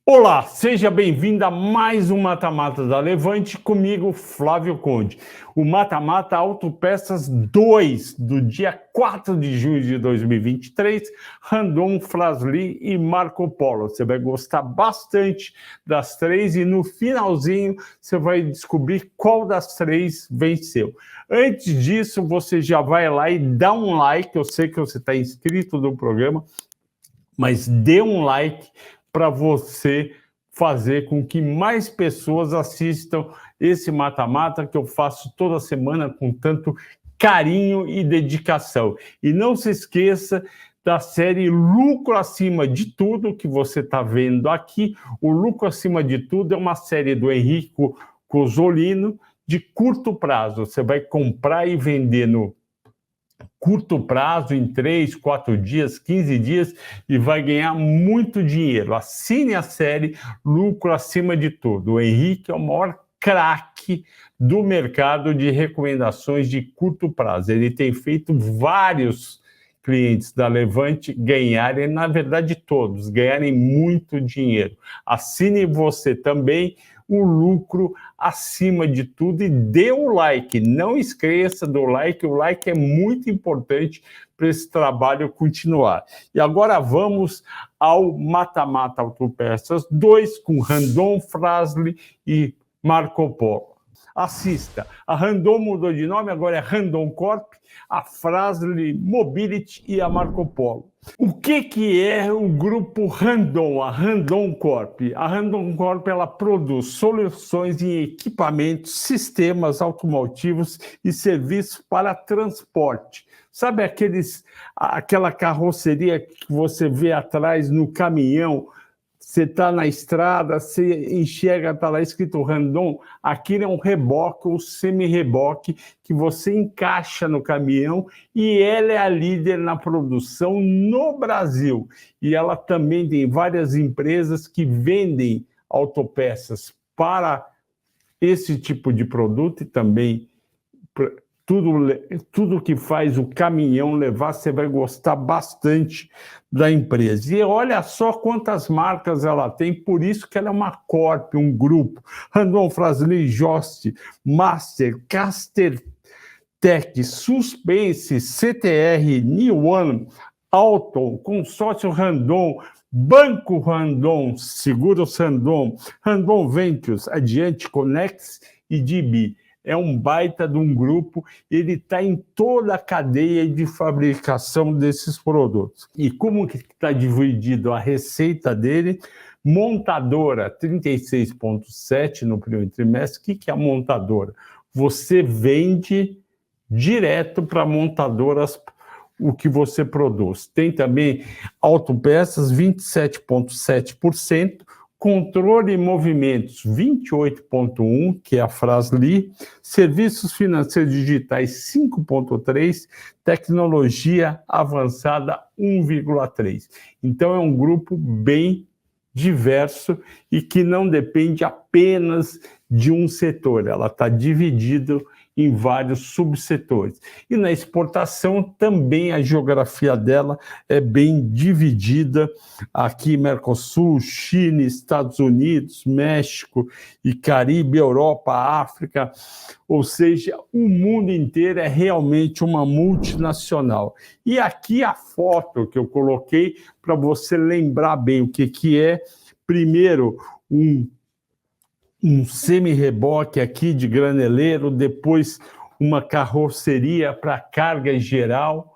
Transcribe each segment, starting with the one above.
Olá, seja bem-vindo a mais um Mata-Mata da Levante, comigo, Flávio Conde. O Mata-Mata Autopeças 2, do dia 4 de junho de 2023, Randon, Fras-le e Marco Polo. Você vai gostar bastante das três e no finalzinho você vai descobrir qual das três venceu. Antes disso, você já vai lá e dá um like. Eu sei que você está inscrito no programa, mas dê um like para você fazer com que mais pessoas assistam esse mata-mata que eu faço toda semana com tanto carinho e dedicação. E não se esqueça da série Lucro Acima de Tudo, que você está vendo aqui. O Lucro Acima de Tudo é uma série do Enrico Cozzolino de curto prazo. Você vai comprar e vender no curto prazo, em 3, 4 dias, 15 dias, e vai ganhar muito dinheiro. Assine a série Lucro Acima de Tudo. O Henrique é o maior craque do mercado de recomendações de curto prazo. Ele tem feito vários clientes da Levante ganharem, na verdade todos, ganharem muito dinheiro. Assine você também o Lucro Acima de Tudo e dê o like. Não esqueça do like, o like é muito importante para esse trabalho continuar. E agora vamos ao Mata-Mata Autopeças 2 com Randon, Fras-le e Marco Polo. Assista. A Randon mudou de nome, agora é Randon Corp, a Fras-le Mobility e a Marco Polo. O que é o grupo Randon, a Randon Corp? A Randon Corp ela produz soluções em equipamentos, sistemas automotivos e serviços para transporte. Sabe aquela carroceria que você vê atrás no caminhão? Você está na estrada, você enxerga, está lá escrito Randon, aquilo é um reboque ou semi-reboque que você encaixa no caminhão e ela é a líder na produção no Brasil. E ela também tem várias empresas que vendem autopeças para esse tipo de produto e também tudo que faz o caminhão levar, você vai gostar bastante da empresa. E olha só quantas marcas ela tem, por isso que ela é uma corp, um grupo. Randon, Fras-le, Jost, Master, Castertech, Suspense, CTR, New One, Alton, Consórcio Randon, Banco Randon, Seguros Randon, Randon Ventures, Adiante Conex e DB. É um baita de um grupo, ele está em toda a cadeia de fabricação desses produtos. E como que está dividido a receita dele? Montadora, 36,7 no primeiro trimestre. O que é a montadora? Você vende direto para montadoras o que você produz. Tem também autopeças, 27,7%, controle e movimentos, 28,1%, que é a Fras-le, serviços financeiros digitais, 5,3%, tecnologia avançada, 1,3%. Então, é um grupo bem diverso e que não depende apenas de um setor, ela está dividida em vários subsetores. E na exportação também a geografia dela é bem dividida, aqui Mercosul, China, Estados Unidos, México e Caribe, Europa, África, ou seja, o mundo inteiro é realmente uma multinacional. E aqui a foto que eu coloquei para você lembrar bem o que é, primeiro, um semi-reboque aqui de graneleiro, depois uma carroceria para carga geral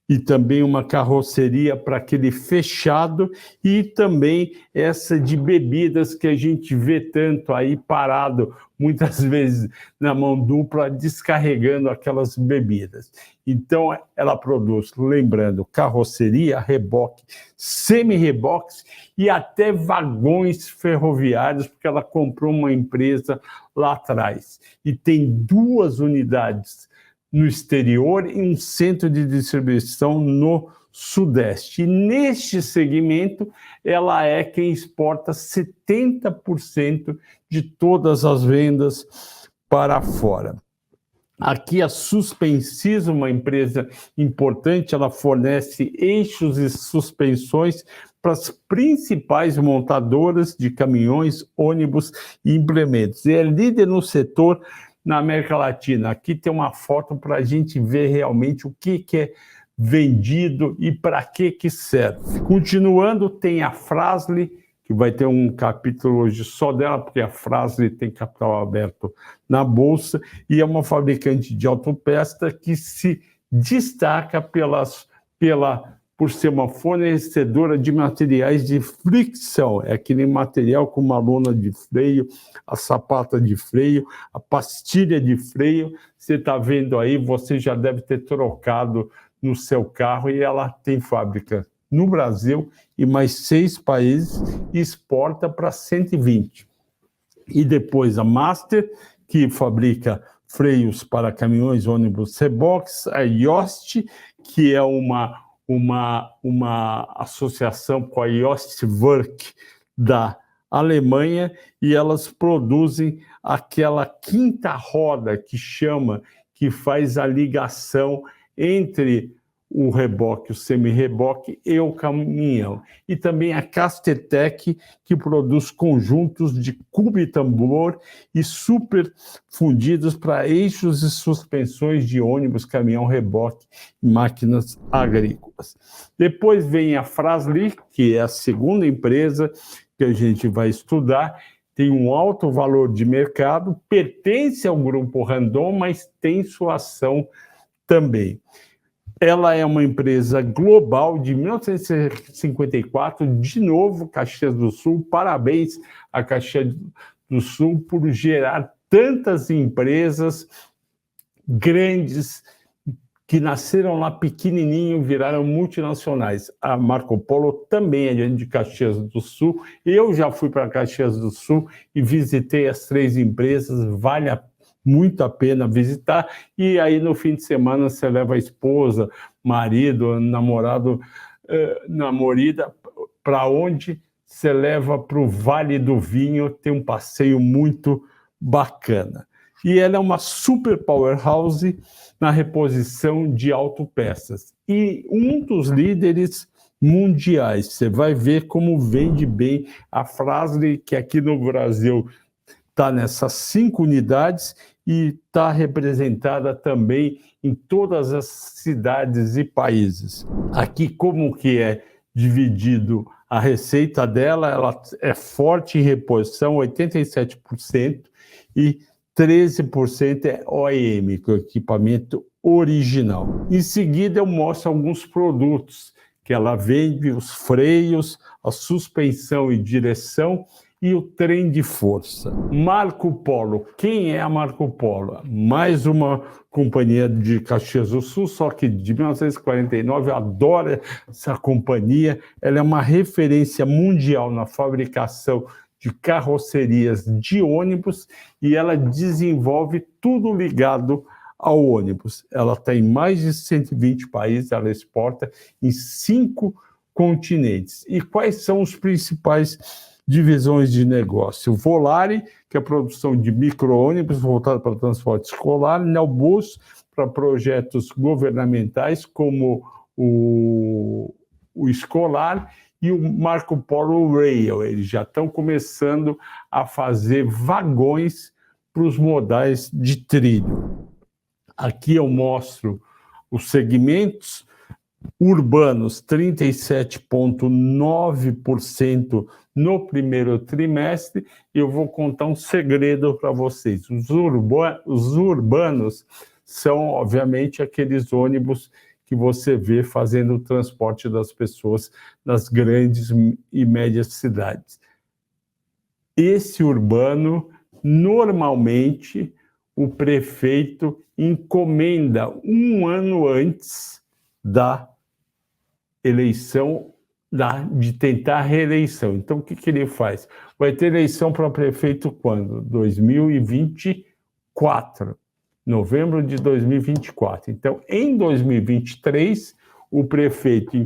e também uma carroceria para aquele fechado e também essa de bebidas que a gente vê tanto aí parado, muitas vezes na mão dupla, descarregando aquelas bebidas. Então, ela produz, lembrando, carroceria, reboque, semi-reboques e até vagões ferroviários, porque ela comprou uma empresa lá atrás. E tem 2 unidades no exterior e um centro de distribuição no Sudeste. E neste segmento, ela é quem exporta 70% de todas as vendas para fora. Aqui a Suspensys, uma empresa importante, ela fornece eixos e suspensões para as principais montadoras de caminhões, ônibus e implementos. E é líder no setor na América Latina. Aqui tem uma foto para a gente ver realmente o que é vendido e para que serve. Continuando, tem a Fras-le, que vai ter um capítulo hoje só dela, porque a Fras-le tem capital aberto na Bolsa, e é uma fabricante de autopeças que se destaca por ser uma fornecedora de materiais de fricção. É aquele material como a lona de freio, a sapata de freio, a pastilha de freio. Você está vendo aí, você já deve ter trocado no seu carro, e ela tem fábrica no Brasil e mais 6 países, e exporta para 120. E depois a Master, que fabrica freios para caminhões, ônibus, reboques, a Jost, que é uma associação com a Jostwerk da Alemanha, e elas produzem aquela quinta roda que faz a ligação entre o reboque, o semi-reboque e o caminhão. E também a Castertech, que produz conjuntos de cubo e tambor e super fundidos para eixos e suspensões de ônibus, caminhão, reboque e máquinas agrícolas. Depois vem a Fras-le, que é a segunda empresa que a gente vai estudar. Tem um alto valor de mercado, pertence ao grupo Randon, mas tem sua ação também. Ela é uma empresa global de 1954, de novo, Caxias do Sul. Parabéns a Caxias do Sul por gerar tantas empresas grandes que nasceram lá pequenininho, viraram multinacionais. A Marco Polo também é de Caxias do Sul. Eu já fui para Caxias do Sul e visitei as 3 empresas, vale muito a pena visitar. E aí no fim de semana você leva a esposa, marido, namorado, namorada, para onde você leva para o Vale do Vinho, tem um passeio muito bacana. E ela é uma super powerhouse na reposição de autopeças e um dos líderes mundiais. Você vai ver como vende bem a Fras-le, que aqui no Brasil está nessas 5 unidades e está representada também em todas as cidades e países. Aqui, como que é dividido a receita dela, ela é forte em reposição, 87%, e 13% é OEM, que é o equipamento original. Em seguida, eu mostro alguns produtos que ela vende: os freios, a suspensão e direção e o trem de força. Marco Polo. Quem é a Marco Polo? Mais uma companhia de Caxias do Sul, só que de 1949. Eu adoro essa companhia. Ela é uma referência mundial na fabricação de carrocerias de ônibus e ela desenvolve tudo ligado ao ônibus. Ela está em mais de 120 países, ela exporta em 5 continentes. E quais são os principais divisões de negócio? Volare, que é a produção de micro-ônibus voltado para transporte escolar, Neobus, para projetos governamentais como o escolar, e o Marco Polo Rail. Eles já estão começando a fazer vagões para os modais de trilho. Aqui eu mostro os segmentos urbanos, 37,9% no primeiro trimestre. Eu vou contar um segredo para vocês. Os urbanos são, obviamente, aqueles ônibus que você vê fazendo o transporte das pessoas nas grandes e médias cidades. Esse urbano, normalmente, o prefeito encomenda um ano antes da eleição, de tentar a reeleição. Então, o que ele faz? Vai ter eleição para prefeito quando? 2024. Novembro de 2024. Então, em 2023, o prefeito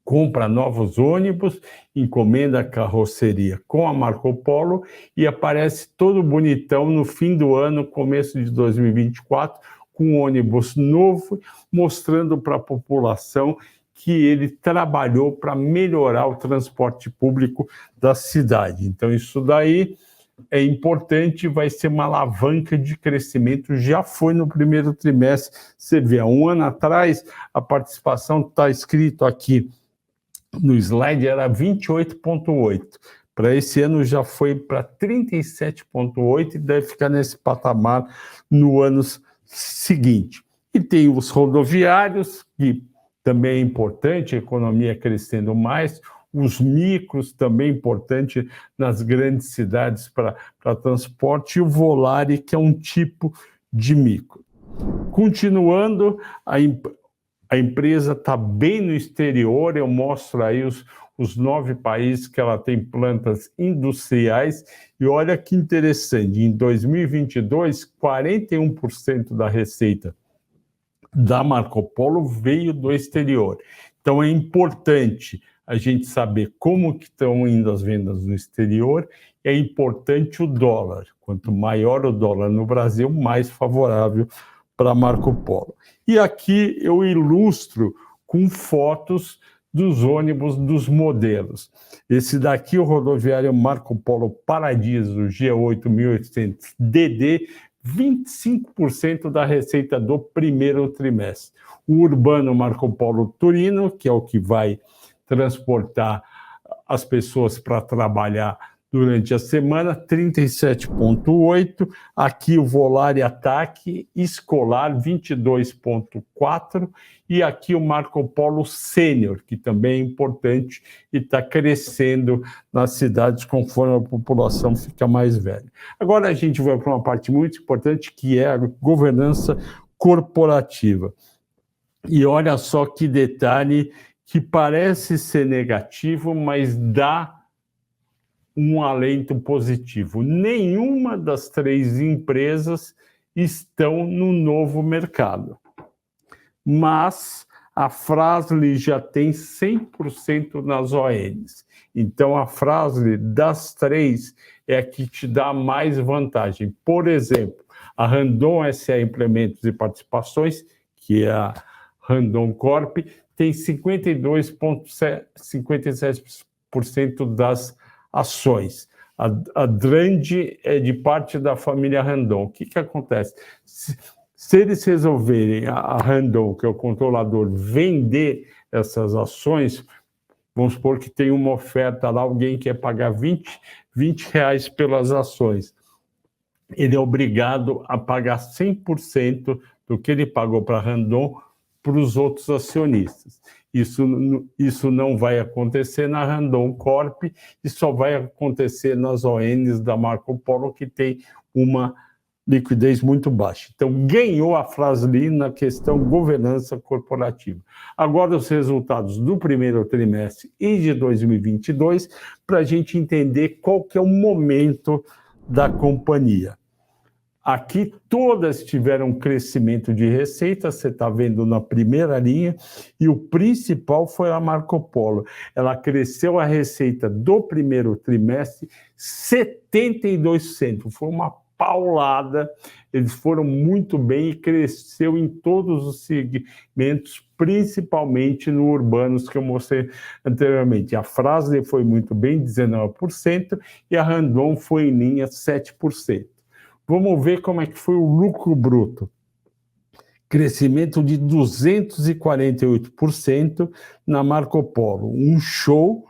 compra novos ônibus, encomenda a carroceria com a Marco Polo e aparece todo bonitão no fim do ano, começo de 2024, com um ônibus novo, mostrando para a população que ele trabalhou para melhorar o transporte público da cidade. Então, isso daí é importante, vai ser uma alavanca de crescimento, já foi no primeiro trimestre. Você vê, há um ano atrás, a participação está escrito aqui no slide, era 28,8%. Para esse ano já foi para 37,8% e deve ficar nesse patamar no ano seguinte. E tem os rodoviários, que também é importante, a economia crescendo mais, os micros também importante nas grandes cidades para transporte, e o Volare, que é um tipo de micro. Continuando, a empresa está bem no exterior, eu mostro aí os 9 países que ela tem plantas industriais, e olha que interessante, em 2022, 41% da receita da Marco Polo veio do exterior. Então é importante a gente saber como que estão indo as vendas no exterior, é importante o dólar. Quanto maior o dólar no Brasil, mais favorável para Marco Polo. E aqui eu ilustro com fotos dos ônibus, dos modelos. Esse daqui, o rodoviário Marco Polo Paradiso G8 1800DD, 25% da receita do primeiro trimestre. O urbano Marco Polo Turino, que é o que vai transportar as pessoas para trabalhar durante a semana, 37,8%. Aqui o Volare Ataque Escolar, 22,4%. E aqui o Marco Polo Sênior, que também é importante e está crescendo nas cidades conforme a população fica mais velha. Agora a gente vai para uma parte muito importante, que é a governança corporativa. E olha só que detalhe, que parece ser negativo, mas dá um alento positivo. Nenhuma das 3 empresas estão no novo mercado, mas a Fras-le já tem 100% nas ONs. Então, a Fras-le das 3 é a que te dá mais vantagem. Por exemplo, a Randon SA Implementos e Participações, que é a Randon Corp, tem 52,57% das ações. A Drande é de parte da família Randon. O que acontece? Se eles resolverem, a Randon, que é o controlador, vender essas ações, vamos supor que tem uma oferta lá, alguém quer pagar 20 reais pelas ações. Ele é obrigado a pagar 100% do que ele pagou para a Randon para os outros acionistas. Isso não vai acontecer na Randon Corp e só vai acontecer nas ONs da Marco Polo, que tem uma liquidez muito baixa. Então, ganhou a Fras-le na questão governança corporativa. Agora, os resultados do primeiro trimestre e de 2022, para a gente entender qual que é o momento da companhia. Aqui todas tiveram crescimento de receita, você está vendo na primeira linha, e o principal foi a Marco Polo. Ela cresceu a receita do primeiro trimestre 72%, foi uma paulada, eles foram muito bem e cresceu em todos os segmentos, principalmente no urbanos que eu mostrei anteriormente. A Fras-le foi muito bem, 19%, e a Randon foi em linha 7%. Vamos ver como é que foi o lucro bruto. Crescimento de 248% na Marco Polo, um show,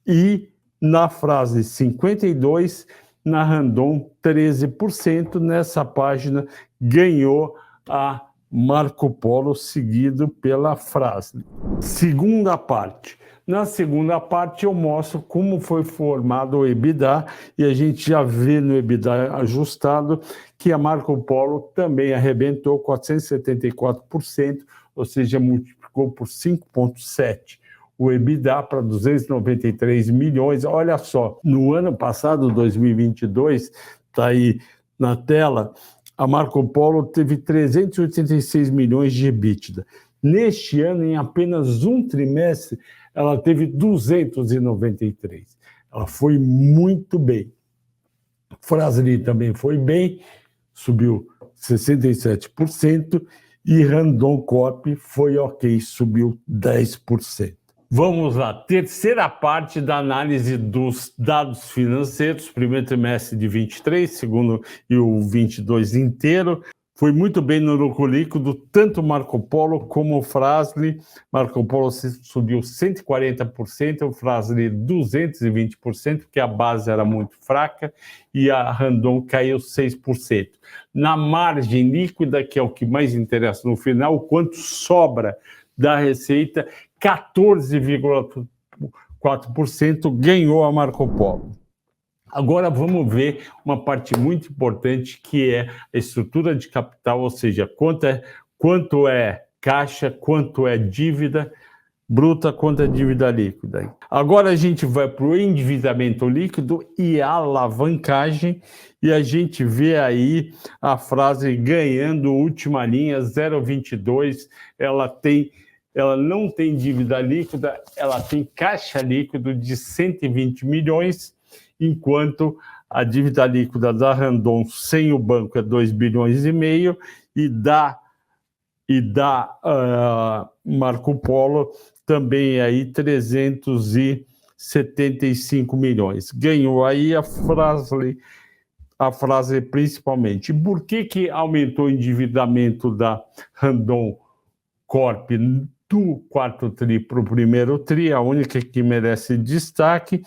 e na Fras-le 52%, na Randon 13%. Nessa página ganhou a Marco Polo, seguido pela Fras-le. Segunda parte. Na segunda parte eu mostro como foi formado o EBITDA, e a gente já vê no EBITDA ajustado que a Marco Polo também arrebentou 474%, ou seja, multiplicou por 5,7 o EBITDA para 293 milhões. Olha só, no ano passado, 2022, está aí na tela, a Marco Polo teve 386 milhões de EBITDA. Neste ano, em apenas um trimestre, ela teve 293. Ela foi muito bem. Fras-le também foi bem, subiu 67%, E Randon Corp foi ok, subiu 10%. Vamos lá, terceira parte da análise dos dados financeiros, primeiro trimestre de 23, segundo e o 22 inteiro. Foi muito bem no lucro líquido, tanto Marco Polo como o Fras-le. Marco Polo subiu 140%, o Fras-le 220%, porque a base era muito fraca, e a Randon caiu 6%. Na margem líquida, que é o que mais interessa no final, o quanto sobra da receita, 14,4% ganhou a Marco Polo. Agora vamos ver uma parte muito importante, que é a estrutura de capital, ou seja, quanto é caixa, quanto é dívida bruta, quanto é dívida líquida. Agora a gente vai para o endividamento líquido e a alavancagem, e a gente vê aí a Fras-le ganhando última linha, 0,22, ela não tem dívida líquida, ela tem caixa líquido de 120 milhões, enquanto a dívida líquida da Randon sem o banco é 2,5 bilhões e da Marco Polo também aí 375 milhões. Ganhou aí a Fras-le principalmente. Por que aumentou o endividamento da Randon Corp do quarto tri para o primeiro tri? A única que merece destaque,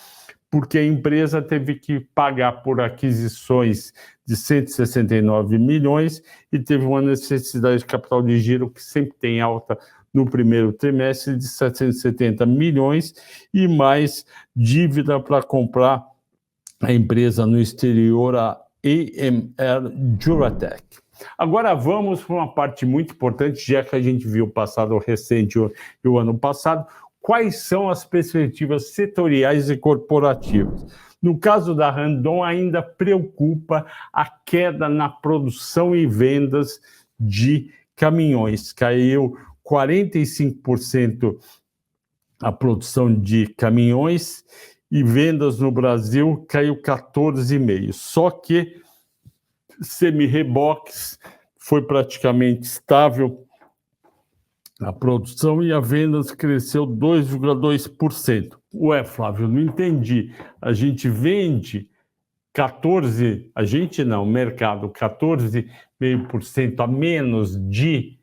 porque a empresa teve que pagar por aquisições de 169 milhões e teve uma necessidade de capital de giro que sempre tem alta no primeiro trimestre de 770 milhões e mais dívida para comprar a empresa no exterior, a AMR Duratec. Agora vamos para uma parte muito importante, já que a gente viu o passado recente e o ano passado. Quais são as perspectivas setoriais e corporativas? No caso da Randon, ainda preocupa a queda na produção e vendas de caminhões. Caiu 45% a produção de caminhões e vendas no Brasil caiu 14,5%. Só que semi-reboques foi praticamente estável a produção e a vendas cresceu 2,2%. Ué, Flávio, não entendi. A gente vende 14%, a gente não, o mercado, 14,5% a menos de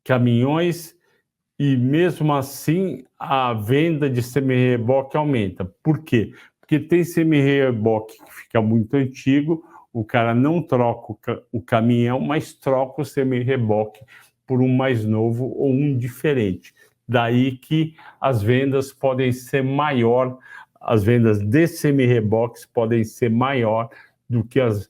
caminhões e mesmo assim a venda de semi-reboque aumenta. Por quê? Porque tem semi-reboque que fica muito antigo, o cara não troca o caminhão, mas troca o semi-reboque por um mais novo ou um diferente. Daí que as vendas podem ser maior, as vendas de semi-reboques podem ser maior do que as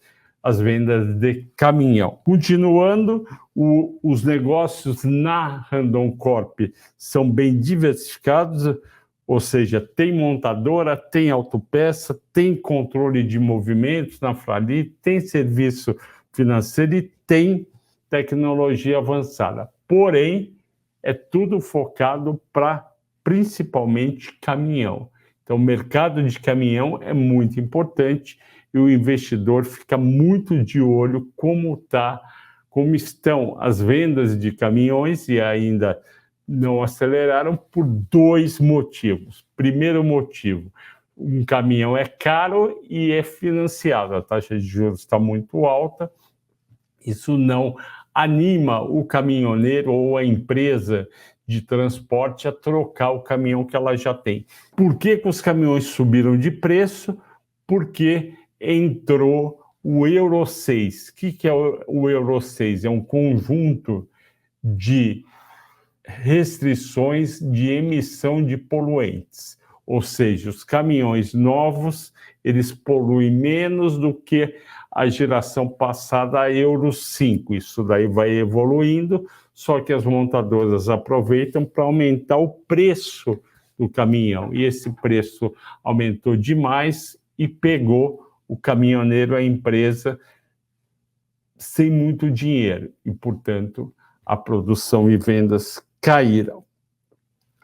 vendas de caminhão. Continuando, os negócios na Randon Corp são bem diversificados, ou seja, tem montadora, tem autopeça, tem controle de movimentos na Fras-le, tem serviço financeiro e tem tecnologia avançada. Porém, é tudo focado para principalmente caminhão. Então, o mercado de caminhão é muito importante e o investidor fica muito de olho como estão as vendas de caminhões e ainda não aceleraram por dois motivos. Primeiro motivo, um caminhão é caro e é financiado, a taxa de juros está muito alta, isso não anima o caminhoneiro ou a empresa de transporte a trocar o caminhão que ela já tem. Por que os caminhões subiram de preço? Porque entrou o Euro 6. O que é o Euro 6? É um conjunto de restrições de emissão de poluentes. Ou seja, os caminhões novos, eles poluem menos do que a geração passada, a Euro 5. Isso daí vai evoluindo, só que as montadoras aproveitam para aumentar o preço do caminhão. E esse preço aumentou demais e pegou o caminhoneiro, a empresa, sem muito dinheiro. E, portanto, a produção e vendas caíram.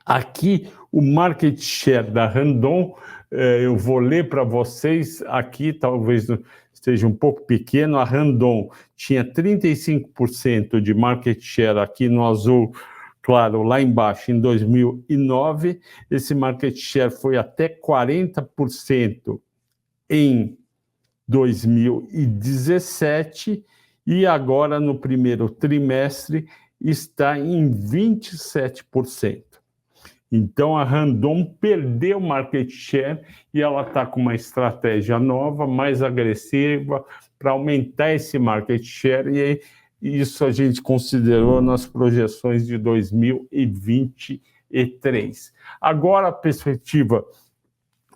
Aqui, o market share da Randon eu vou ler para vocês aqui, talvez esteja um pouco pequeno. A Randon tinha 35% de market share aqui no azul claro, lá embaixo, em 2009. Esse market share foi até 40% em 2017 e agora, no primeiro trimestre, está em 27%. Então, a Randon perdeu market share e ela está com uma estratégia nova, mais agressiva, para aumentar esse market share, e isso a gente considerou nas projeções de 2023. Agora, a perspectiva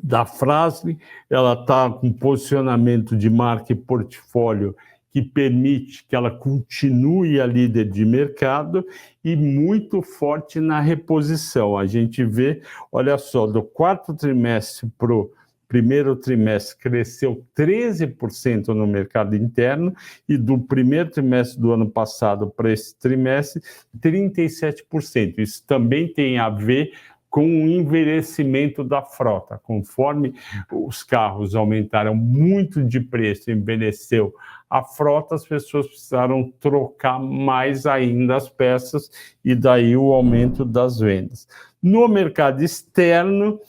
da Fras-le, ela está com posicionamento de marca e portfólio que permite que ela continue a líder de mercado e muito forte na reposição. A gente vê, olha só, do quarto trimestre para o primeiro trimestre cresceu 13% no mercado interno e do primeiro trimestre do ano passado para esse trimestre, 37%. Isso também tem a ver com o envelhecimento da frota. Conforme os carros aumentaram muito de preço, envelheceu a frota, as pessoas precisaram trocar mais ainda as peças e daí o aumento das vendas. No mercado externo,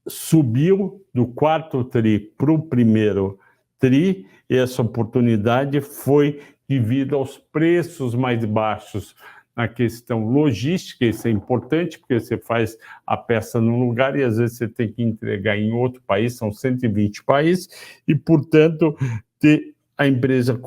subiu do quarto TRI para o primeiro TRI, e essa oportunidade foi devido aos preços mais baixos na questão logística. Isso é importante, porque você faz a peça num lugar e às vezes você tem que entregar em outro país, são 120 países, e, portanto, a empresa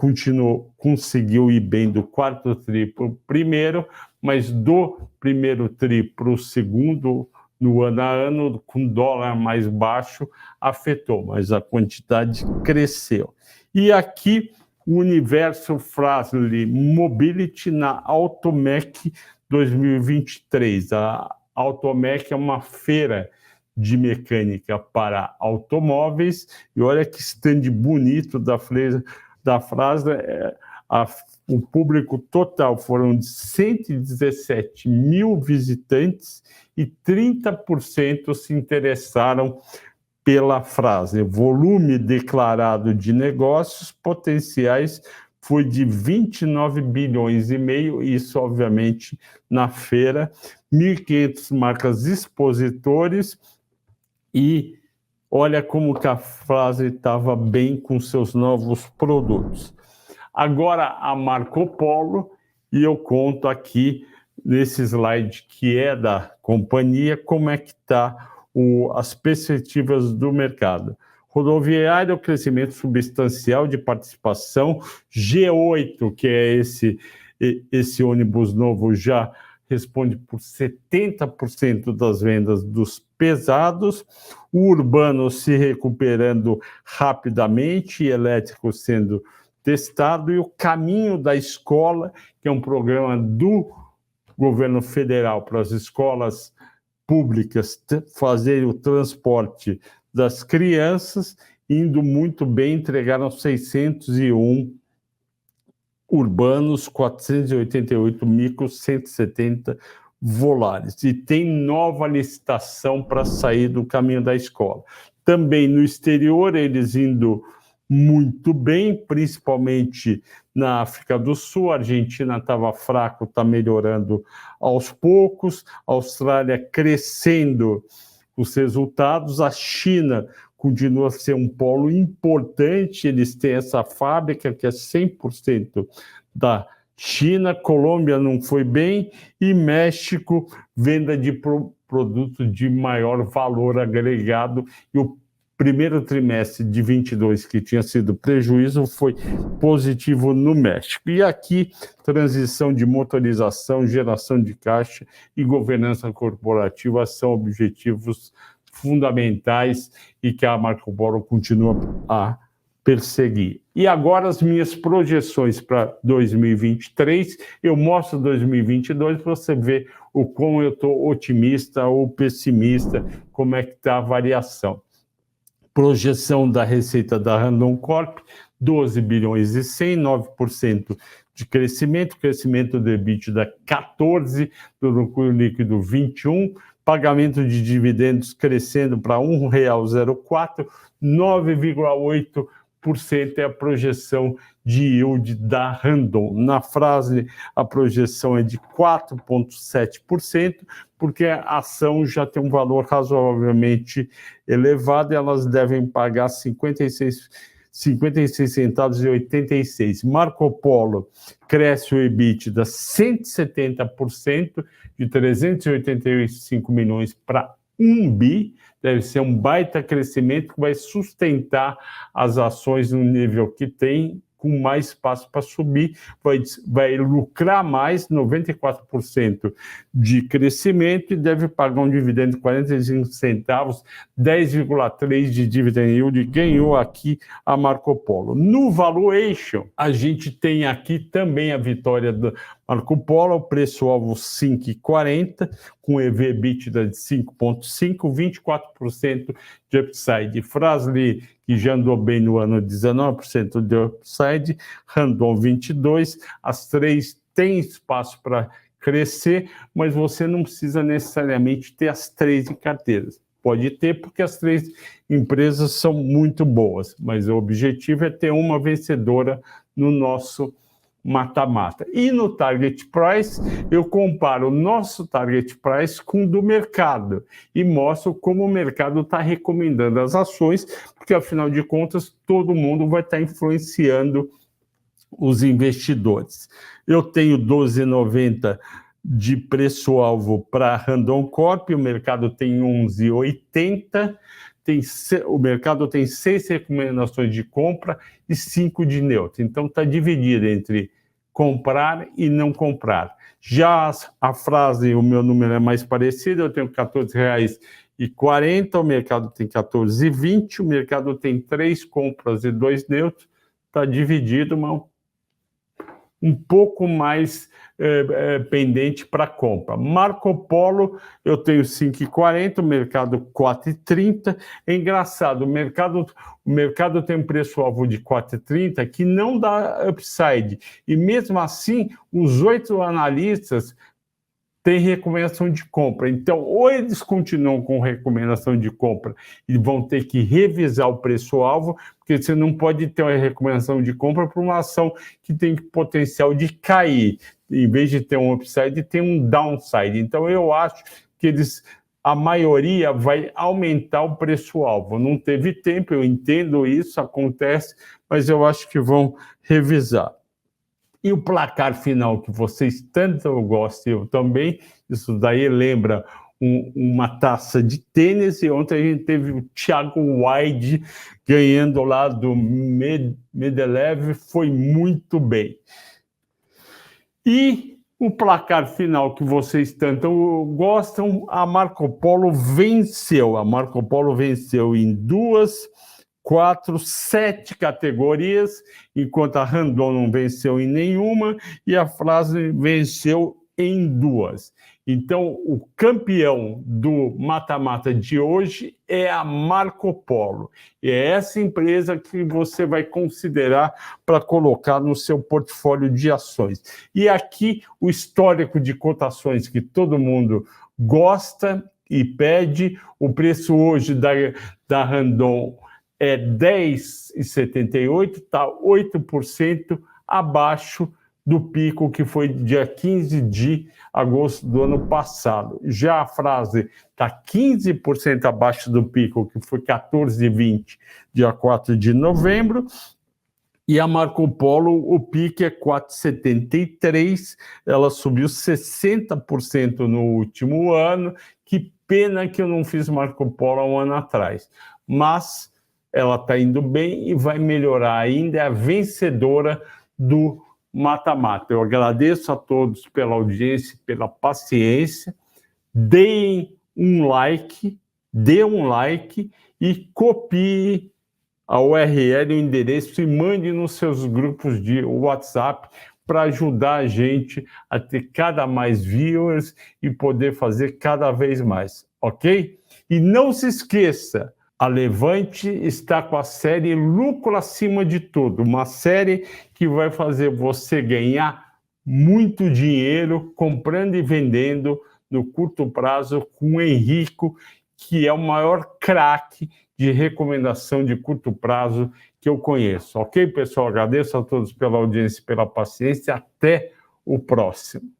conseguiu ir bem do quarto TRI para o primeiro, mas do primeiro TRI para o segundo, no ano a ano, com dólar mais baixo, afetou, mas a quantidade cresceu. E aqui, o universo Fras-le Mobility na Automec 2023. A Automec é uma feira de mecânica para automóveis, e olha que stand bonito da Fras-le. O público total foram de 117 mil visitantes e 30% se interessaram pela Fras-le. O volume declarado de negócios potenciais foi de 29 bilhões e meio, isso obviamente na feira, 1.500 marcas expositores, e olha como que a Fras-le estava bem com seus novos produtos. Agora a Marco Polo, e eu conto aqui nesse slide que é da companhia, como é que está as perspectivas do mercado. Rodoviário, crescimento substancial de participação. G8, que é esse ônibus novo, já responde por 70% das vendas dos pesados. O urbano se recuperando rapidamente, elétrico sendo testado, e o Caminho da Escola, que é um programa do governo federal para as escolas públicas fazerem o transporte das crianças, indo muito bem, entregaram 601 urbanos, 488 micros, 170 volares. E tem nova licitação para sair do Caminho da Escola. Também no exterior, eles indo muito bem, principalmente na África do Sul. A Argentina estava fraco, está melhorando aos poucos. A Austrália crescendo os resultados. A China continua a ser um polo importante, eles têm essa fábrica que é 100% da China. Colômbia não foi bem, e México, venda de produto de maior valor agregado, e o primeiro trimestre de 22, que tinha sido prejuízo, foi positivo no México. E aqui, transição de motorização, geração de caixa e governança corporativa são objetivos fundamentais e que a Marco Polo continua a perseguir. E agora as minhas projeções para 2023, eu mostro 2022 para você ver o como eu estou otimista ou pessimista, como é que está a variação. Projeção da receita da Randon Corp, 12 bilhões e 100, 9% de crescimento do EBITDA 14, do lucro líquido 21, pagamento de dividendos crescendo para R$ 1,04, 9,8% é a projeção de yield da Randon. Na frase, a projeção é de 4,7%, porque a ação já tem um valor razoavelmente elevado e elas devem pagar 56 centavos e 86. Marco Polo cresce o EBITDA 170%, de 385 milhões para 1 bi, deve ser um baita crescimento que vai sustentar as ações no nível que tem, com mais espaço para subir, vai lucrar mais, 94% de crescimento, e deve pagar um dividendo de 45 centavos, 10,3% de dividend yield, ganhou aqui a Marco Polo. No valuation, a gente tem aqui também a vitória do Marco Polo, preço-alvo 5,40, com EV/EBITDA de 5,5, 24% de upside. Fras-le, que já andou bem no ano, 19% de upside, Randon 22%, as três têm espaço para crescer, mas você não precisa necessariamente ter as três em carteiras. Pode ter, porque as três empresas são muito boas, mas o objetivo é ter uma vencedora no nosso mata-mata. E no target price, eu comparo o nosso target price com o do mercado e mostro como o mercado está recomendando as ações, porque afinal de contas todo mundo vai estar influenciando os investidores. Eu tenho 12,90 de preço-alvo para Randon Corp, o mercado tem 11,80, o mercado tem 6 recomendações de compra e 5 de neutro. Então está dividido entre comprar e não comprar. Já a frase, o meu número é mais parecido, eu tenho R$ 14,40, o mercado tem 14,20, o mercado tem 3 compras e 2 neutros, está dividido, mas um pouco mais pendente para compra. Marco Polo, eu tenho 5,40, o mercado 4,30. É engraçado, o mercado tem um preço-alvo de 4,30 que não dá upside. E mesmo assim, os 8 analistas têm recomendação de compra. Então, ou eles continuam com recomendação de compra e vão ter que revisar o preço-alvo, porque você não pode ter uma recomendação de compra para uma ação que tem potencial de cair. Em vez de ter um upside, tem um downside. Então, eu acho que a maioria vai aumentar o preço-alvo. Não teve tempo, eu entendo isso, acontece, mas eu acho que vão revisar. E o placar final, que vocês tanto gostam, eu também, isso daí lembra uma taça de tênis, e ontem a gente teve o Thiago Wide ganhando lá do Medelev, foi muito bem. E o placar final que vocês tanto gostam, a Marco Polo venceu. A Marco Polo venceu em 2, 4, 7 categorias, enquanto a Randon não venceu em nenhuma e a Fras-le venceu em 2. Então, o campeão do mata-mata de hoje é a Marco Polo. E é essa empresa que você vai considerar para colocar no seu portfólio de ações. E aqui o histórico de cotações que todo mundo gosta e pede. O preço hoje da Randon é 10,78, está 8% abaixo do pico que foi dia 15 de agosto do ano passado. Já a Fras-le está 15% abaixo do pico, que foi 14,20, dia 4 de novembro. E a Marco Polo, o pico é 4,73, ela subiu 60% no último ano. Que pena que eu não fiz Marco Polo há um ano atrás. Mas ela está indo bem e vai melhorar ainda, é a vencedora do mata-mata. Eu agradeço a todos pela audiência, pela paciência. Deem um like, dê um like e copie a URL, o endereço e mande nos seus grupos de WhatsApp para ajudar a gente a ter cada mais viewers e poder fazer cada vez mais, ok? E não se esqueça, a Levante está com a série Lucro Acima de Tudo, uma série que vai fazer você ganhar muito dinheiro comprando e vendendo no curto prazo com o Henrico, que é o maior craque de recomendação de curto prazo que eu conheço. Ok, pessoal? Agradeço a todos pela audiência e pela paciência. Até o próximo.